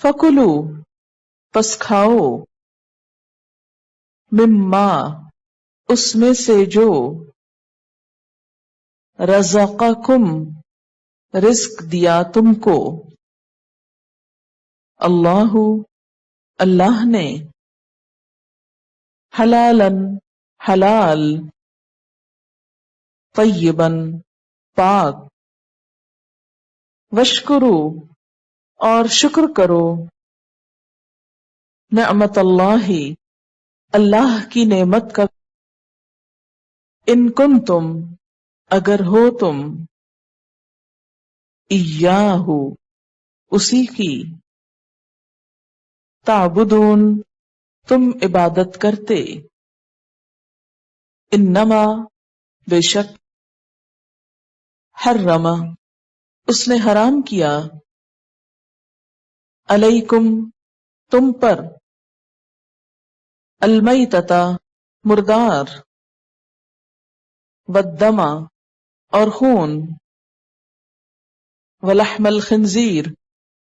فکلو پس کھاؤ، مما اس میں سے جو، رزقکم رزق دیا تم کو، اللہ اللہ نے، حلالن حلال، طیباً پاک، وشکرو اور شکر کرو، نعمت اللہ اللہ کی نعمت کا، ان کنتم اگر ہو تم، ایاہ اسی کی، تعبدون تم عبادت کرتے، انما بے شک، حرم اس نے حرام کیا، علیکم تم پر، المیتۃ مردار، والدم اور خون، ولحم الخنزیر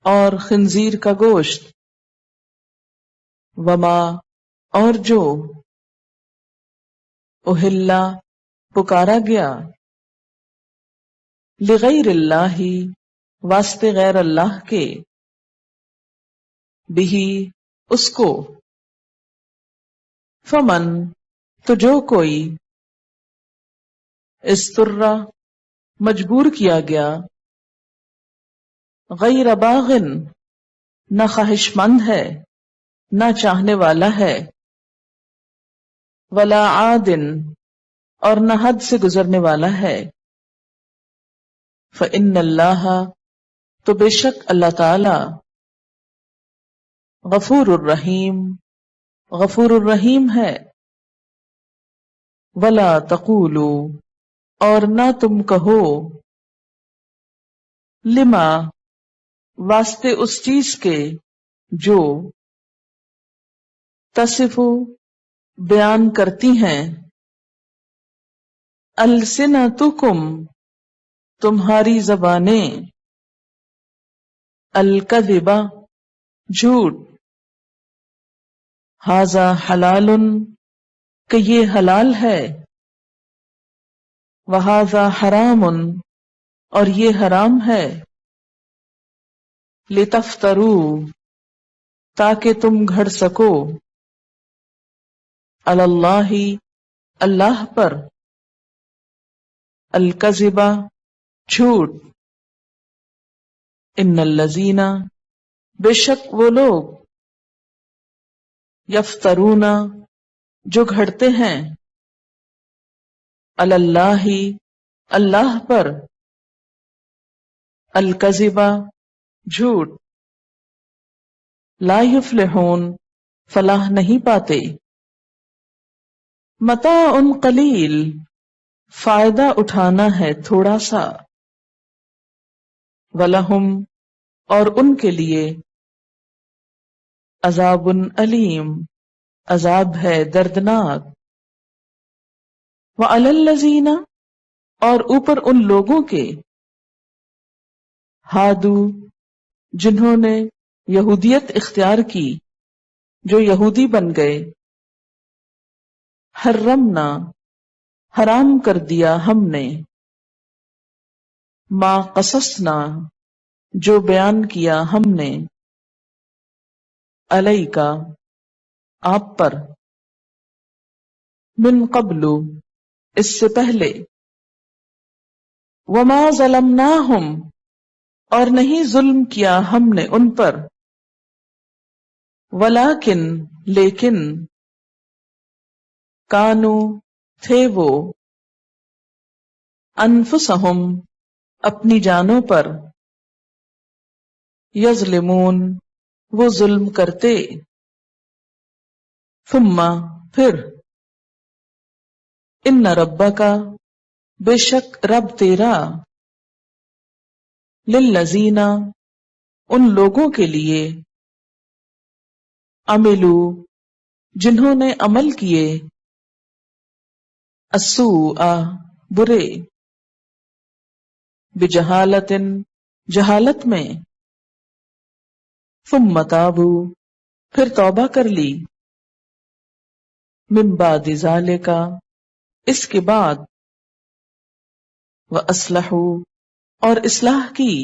اور خنزیر کا گوشت، وما اور جو، اہلا پکارا گیا، لغیر اللہ واسطے غیر اللہ کے، بہی اس کو، فمن تو جو کوئی، استرا مجبور کیا گیا، غیر باغن نہ خواہش مند ہے، نہ چاہنے والا ہے، ولا عادن اور نہ حد سے گزرنے والا ہے، فإن اللہ تو بے شک اللہ تعالی، غفور الرحیم غفور الرحیم ہے، ولا تقولوا اور نہ تم کہو، لما واسطے اس چیز کے جو، تصف بیان کرتی ہیں، السنتکم تمہاری زبانیں، الکذب جھوٹ، ھذا حلال کہ یہ حلال ہے، وھذا حرام اور یہ حرام ہے، لتفتروا تاکہ تم گھڑ سکو، علی اللہ اللہ پر، الکذب جھوٹ، ان الذین بے شک وہ لوگ، یفترون جو گھڑتے ہیں، علی اللہ اللہ پر، الکذب جھوٹ، لا یفلحون فلاح نہیں پاتے، متاع قلیل فائدہ اٹھانا ہے تھوڑا سا، وَلَهُمْ اور ان کے لیے، عذاب علیم عذاب ہے دردناک، وَعَلَى الَّذِينَ اور اوپر ان لوگوں کے، ہادو جنہوں نے یہودیت اختیار کی، جو یہودی بن گئے، حرمنا حرام کر دیا ہم نے، ما قصصنا جو بیان کیا ہم نے، علیکا آپ پر، من قبل اس سے پہلے، وما ظلمناہم اور نہیں ظلم کیا ہم نے ان پر، ولیکن لیکن، کانو تھے وہ، انفسہم اپنی جانوں پر، یظلمون وہ ظلم کرتے، ثم پھر، ان ربک بے شک رب تیرا، للذین ان لوگوں کے لیے، عملوا جنہوں نے عمل کیے، السوء برے، بجہالت جہالت میں، ثم تابوا، پھر توبہ کر لی، من بعد ذالک، اس کے بعد، وَأَصْلَحُوا، اور اصلاح کی،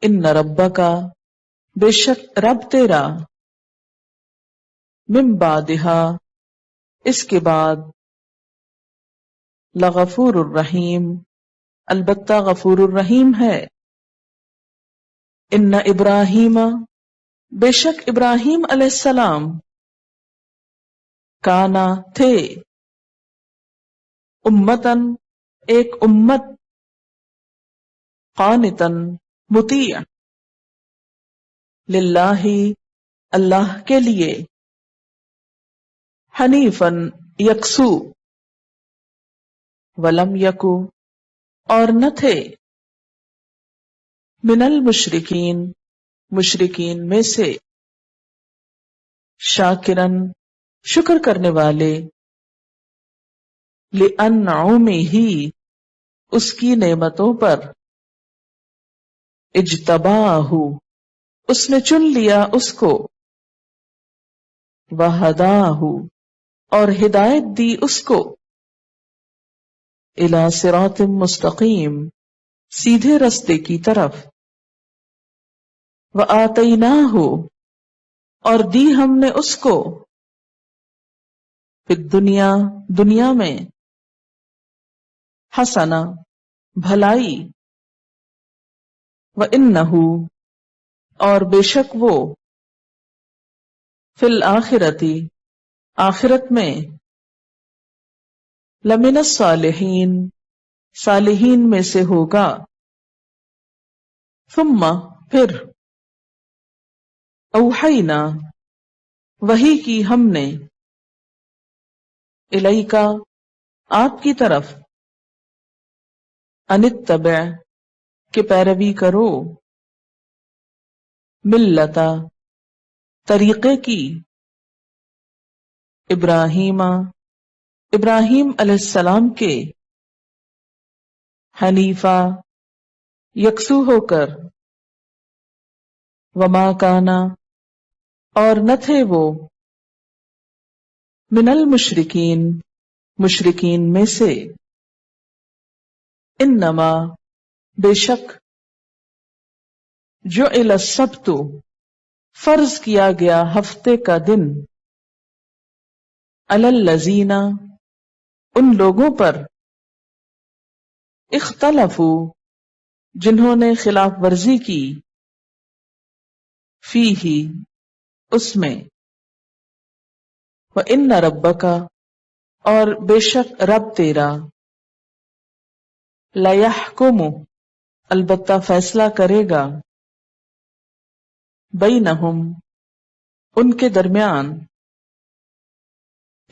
ان ربک، بے شک رب تیرا، من بعدہا، اس کے بعد، لغفور الرحیم، البتہ غفور الرحیم ہے، ان ابراہیم، بے شک ابراہیم علیہ السلام، کانا، تھے، امتن، ایک امت، قانتن، مطیع، للہ، اللہ کے لیے، حنیفن، یکسو، ولم یکو، اور نہ تھے، من المشرکین، مشرکین میں سے، شاکرن، شکر کرنے والے، لِأَنْعُمِهِ، اس کی نعمتوں پر، اجتباہ، اس نے چن لیا اس کو، وہداہ، اور ہدایت دی اس کو، الی صراط مستقیم، سیدھے رستے کی طرف، وآتیناہ، اور دی ہم نے اس کو، فی الدنیا، دنیا میں، حسنہ، بھلائی، وَإِنَّهُ، اور بے شک وہ، فی الآخرتی، آخرت میں، لمن الصالحین، صالحین میں سے ہوگا، ثم، پھر، اوحینا، وحی کی ہم نے، الیکا، آپ کی طرف، ان اتبع، کہ پیروی کرو، ملتا، طریقے کی، ابراہیم، ابراہیم علیہ السلام کے، حنیفہ، یکسو ہو کر، وما کانا، اور نہ تھے وہ، من المشرکین، مشرکین میں سے، انما، بے شک، جعل السبت، فرض کیا گیا ہفتے کا دن، علی الذین، ان لوگوں پر، اختلفوا، جنہوں نے خلاف ورزی کی، فیہ، اس میں، وَإِنَّ رَبَّكَ، اور بے شک رب تیرا، لَيَحْكُمُ، البتہ فیصلہ کرے گا، بینہم، ان کے درمیان،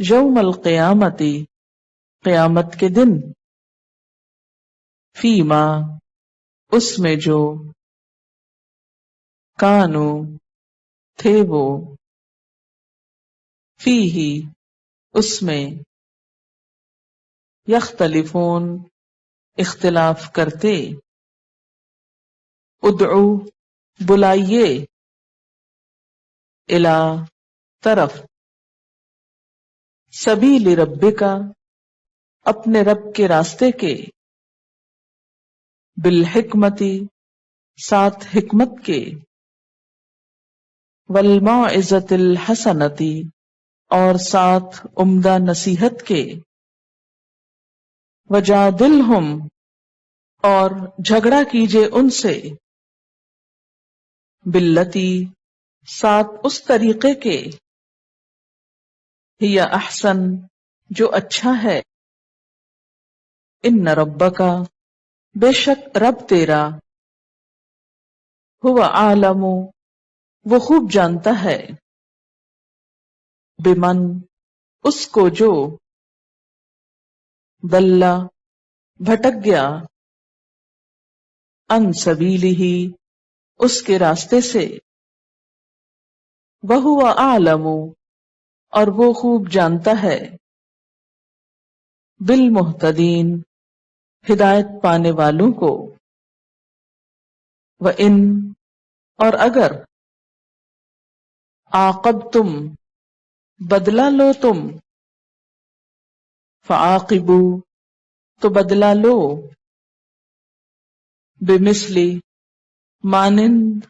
یوم القیامتی، قیامت کے دن، فیما، اس میں جو، کانو، تھے وہ، فیہ، اس میں، یختلفون، اختلاف کرتے، ادعو، بلائیے، الی، طرف، سبیل ربک، اپنے رب کے راستے کے، بالحکمتی، ساتھ حکمت کے، والموعظۃ الحسنتی، اور ساتھ عمدہ نصیحت کے، وجادلہم، اور جھگڑا کیجے ان سے، باللتی، ساتھ اس طریقے کے، ہی احسن، جو اچھا ہے، ان ربک، بے شک رب تیرا، هو عالم، وہ خوب جانتا ہے، بمن، اس کو جو، ضل، بھٹک گیا، عن سبیلہ، اس کے راستے سے، وہو اعلم، اور وہ خوب جانتا ہے، بالمہتدین، ہدایت پانے والوں کو، وَإِن، اور اگر عاقبتم بدلہ لو تم، فعاقبو تو بدلہ لو، بمثلی مانند،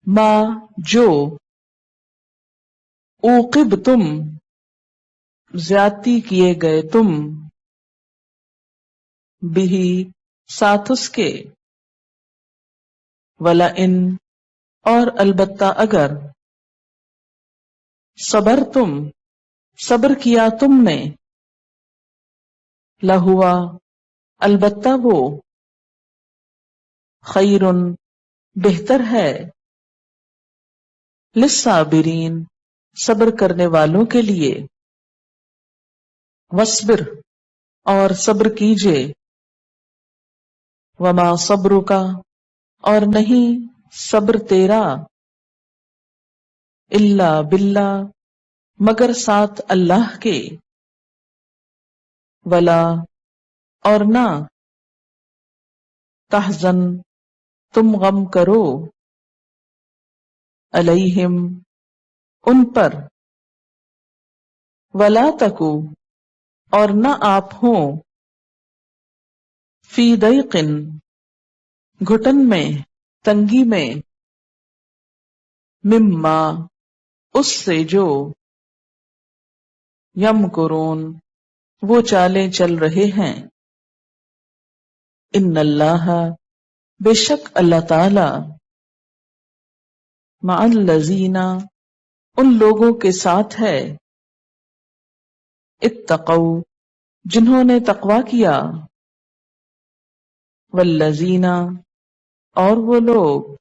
ما جو، عوقبتم زیادتی کیے گئے تم، بہی ساتھ اس کے، وَلَئِن اور البتہ اگر، صبر تم صبر کیا تم نے، لہوا البتہ وہ، خیرن بہتر ہے، للصابرین صبر کرنے والوں کے لیے، وصبر اور صبر کیجے، وما صبرک اور نہیں صبر تیرا، الا باللہ مگر ساتھ اللہ کے، ولا اور نہ، تحزن تم غم کرو، علیہم ان پر، ولا تکو اور نہ آپ ہوں، فی ضیق گھٹن میں تنگی میں، مما اس سے جو، یمکرون وہ چالیں چل رہے ہیں، ان اللہ بے شک اللہ تعالی، مع الذین ان لوگوں کے ساتھ ہے، اتقوا جنہوں نے تقوی کیا، والذین اور وہ لوگ،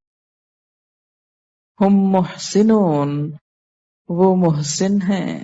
ہم محسنون وہ محسن ہیں۔